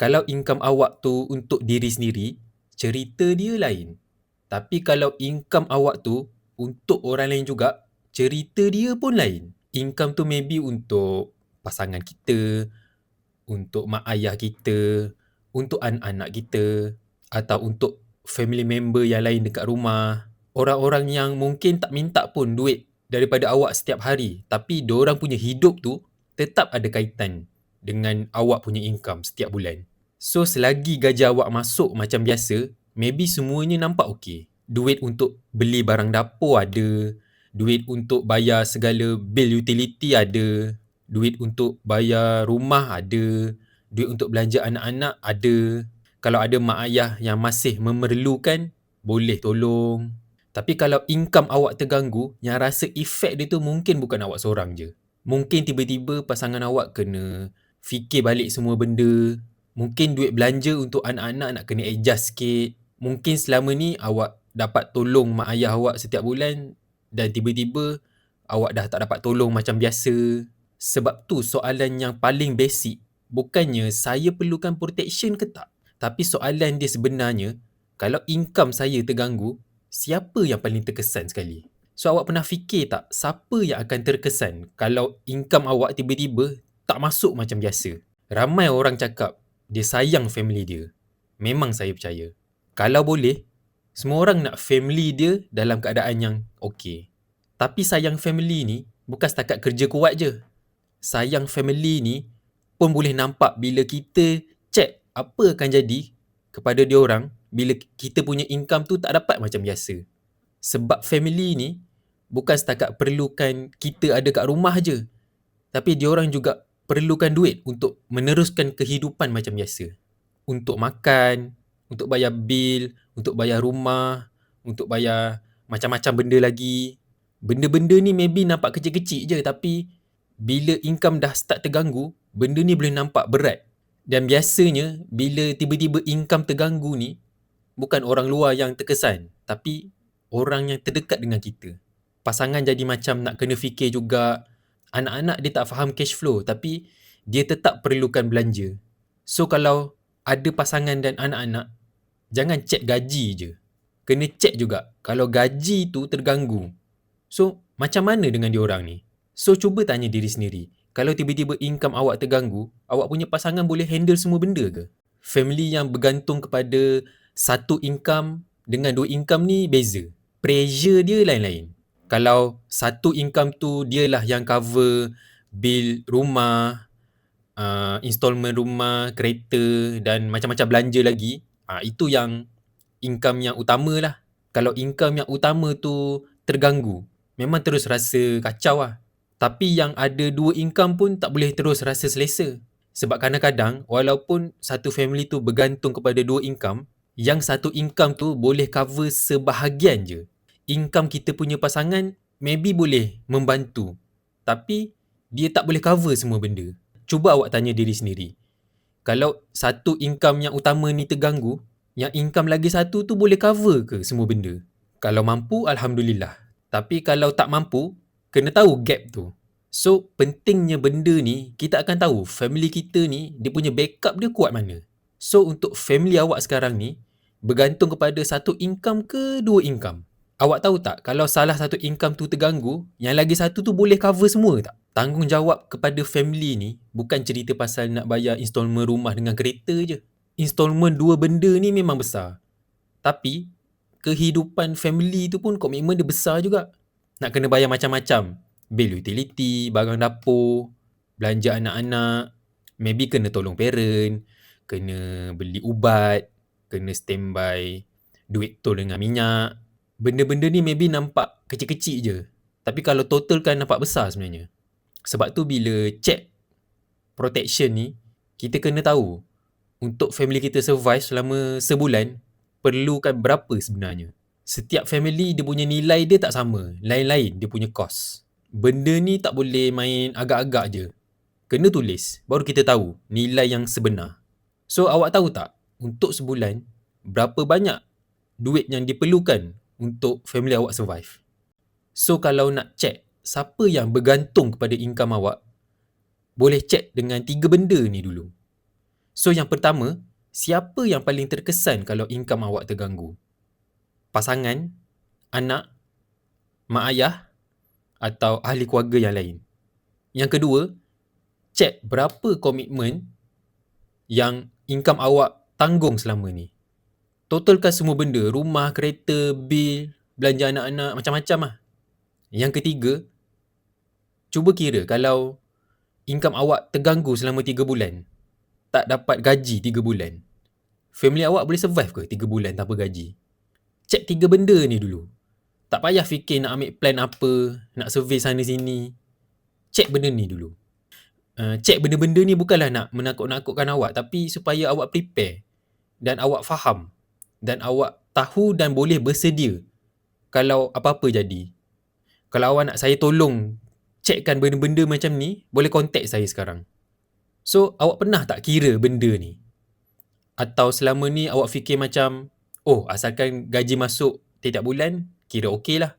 Kalau income awak tu untuk diri sendiri, cerita dia lain. Tapi kalau income awak tu untuk orang lain juga, cerita dia pun lain. Income tu maybe untuk pasangan kita, untuk mak ayah kita, untuk anak-anak kita, atau untuk family member yang lain dekat rumah. Orang-orang yang mungkin tak minta pun duit daripada awak setiap hari, tapi diorang punya hidup tu tetap ada kaitan dengan awak punya income setiap bulan. So, selagi gaji awak masuk macam biasa, maybe semuanya nampak okey. Duit untuk beli barang dapur ada, duit untuk bayar segala bil utility ada, duit untuk bayar rumah ada, duit untuk belanja anak-anak ada. Kalau ada mak ayah yang masih memerlukan, boleh tolong. Tapi kalau income awak terganggu, yang rasa efek dia tu mungkin bukan awak seorang je. Mungkin tiba-tiba pasangan awak kena fikir balik semua benda. Mungkin duit belanja untuk anak-anak nak kena adjust sikit. Mungkin selama ni awak dapat tolong mak ayah awak setiap bulan dan tiba-tiba awak dah tak dapat tolong macam biasa. Sebab tu soalan yang paling basic, bukannya saya perlukan protection ke tak? Tapi soalan dia sebenarnya, kalau income saya terganggu, siapa yang paling terkesan sekali? So awak pernah fikir tak siapa yang akan terkesan kalau income awak tiba-tiba tak masuk macam biasa? Ramai orang cakap dia sayang family dia. Memang saya percaya. Kalau boleh, semua orang nak family dia dalam keadaan yang okey. Tapi sayang family ni bukan setakat kerja kuat je. Sayang family ni pun boleh nampak bila kita check apa akan jadi kepada diorang bila kita punya income tu tak dapat macam biasa. Sebab family ni bukan setakat perlukan kita ada kat rumah je, tapi diorang juga perlukan duit untuk meneruskan kehidupan macam biasa. Untuk makan, untuk bayar bil, untuk bayar rumah, untuk bayar macam-macam benda lagi. Benda-benda ni maybe nampak kecil-kecil je, tapi bila income dah start terganggu, benda ni boleh nampak berat. Dan biasanya bila tiba-tiba income terganggu ni, bukan orang luar yang terkesan, tapi orang yang terdekat dengan kita. Pasangan jadi macam nak kena fikir juga. Anak-anak dia tak faham cash flow, tapi dia tetap perlukan belanja. So kalau ada pasangan dan anak-anak, jangan check gaji je. Kena check juga kalau gaji tu terganggu. So macam mana dengan diorang ni? So cuba tanya diri sendiri, kalau tiba-tiba income awak terganggu, awak punya pasangan boleh handle semua benda ke? Family yang bergantung kepada satu income dengan dua income ni beza. Pressure dia lain-lain. Kalau satu income tu dialah yang cover bil rumah, installment rumah, kereta dan macam-macam belanja lagi, itu yang income yang utama lah. Kalau income yang utama tu terganggu, memang terus rasa kacau lah. Tapi yang ada dua income pun tak boleh terus rasa selesa. Sebab kadang-kadang walaupun satu family tu bergantung kepada dua income, yang satu income tu boleh cover sebahagian je. Income kita punya pasangan maybe boleh membantu, tapi dia tak boleh cover semua benda. Cuba awak tanya diri sendiri, kalau satu income yang utama ni terganggu, yang income lagi satu tu boleh cover ke semua benda? Kalau mampu, Alhamdulillah. Tapi kalau tak mampu, kena tahu gap tu. So, pentingnya benda ni, kita akan tahu family kita ni, dia punya backup dia kuat mana. So, untuk family awak sekarang ni, bergantung kepada satu income ke dua income? Awak tahu tak, kalau salah satu income tu terganggu, yang lagi satu tu boleh cover semua tak? Tanggungjawab kepada family ni bukan cerita pasal nak bayar installment rumah dengan kereta je. Installment dua benda ni memang besar. Tapi, kehidupan family tu pun komitmen dia besar juga. Nak kena bayar macam-macam. Bil utility, barang dapur, belanja anak-anak, maybe kena tolong parent, kena beli ubat, kena standby duit tol dengan minyak. Benda-benda ni maybe nampak kecil-kecil je. Tapi kalau totalkan nampak besar sebenarnya. Sebab tu bila check protection ni, kita kena tahu untuk family kita survive selama sebulan, perlukan berapa sebenarnya. Setiap family dia punya nilai dia tak sama. Lain-lain dia punya cost. Benda ni tak boleh main agak-agak je. Kena tulis, baru kita tahu nilai yang sebenar. So awak tahu tak, untuk sebulan, berapa banyak duit yang diperlukan untuk family awak survive? So kalau nak check siapa yang bergantung kepada income awak, boleh check dengan 3 benda ni dulu. So yang pertama, siapa yang paling terkesan kalau income awak terganggu? Pasangan, anak, mak ayah atau ahli keluarga yang lain? Yang kedua, cek berapa komitmen yang income awak tanggung selama ni. Totalkan semua benda, rumah, kereta, bil, belanja anak-anak, macam-macam lah. Yang ketiga, cuba kira kalau income awak terganggu selama 3 bulan, tak dapat gaji 3 bulan, family awak boleh survive ke 3 bulan tanpa gaji? Cek 3 benda ni dulu. Tak payah fikir nak ambil plan apa, nak survey sana sini. Cek benda ni dulu. Cek benda-benda ni bukanlah nak menakut-nakutkan awak, tapi supaya awak prepare dan awak faham dan awak tahu dan boleh bersedia kalau apa-apa jadi. Kalau awak nak saya tolong cekkan benda-benda macam ni, boleh contact saya sekarang. So, awak pernah tak kira benda ni? Atau selama ni awak fikir macam, oh, asalkan gaji masuk tiap bulan, kira okey lah.